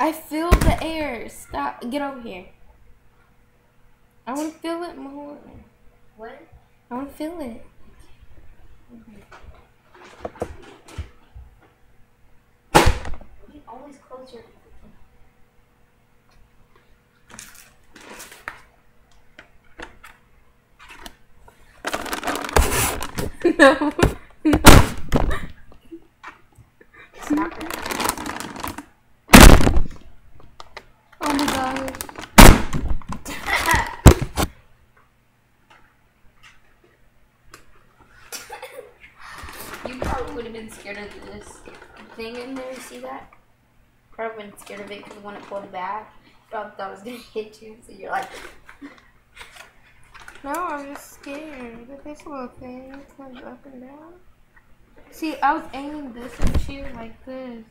I feel the air. Stop. Get over here. I want to feel it more. What? I want to feel it. You always close your. No. No. It's not gonna. Oh my god. You probably would have been scared of this thing in there. You see that? Probably been scared of it because when it pulled back, probably thought it was gonna hit you. So you're like, No, I'm just scared. But this little thing comes up and down. See, I was aiming this at you like this.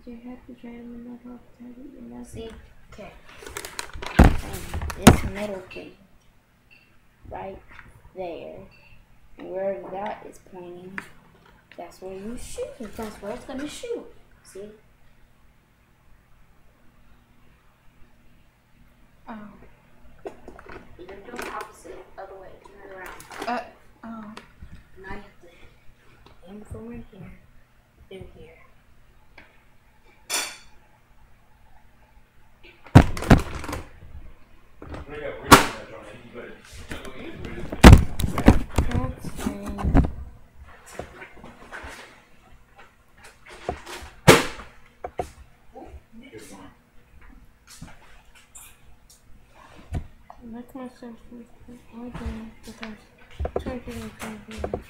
You have to jam in that whole time. You know? see, okay. This middle thing, right there, and where that is pointing, that's where you shoot. That's where it's gonna shoot. See? Oh. You're doing the opposite, other way. Turn it around. Oh. Now you have to aim from right here through here. That's myself. I do because 20 and 20.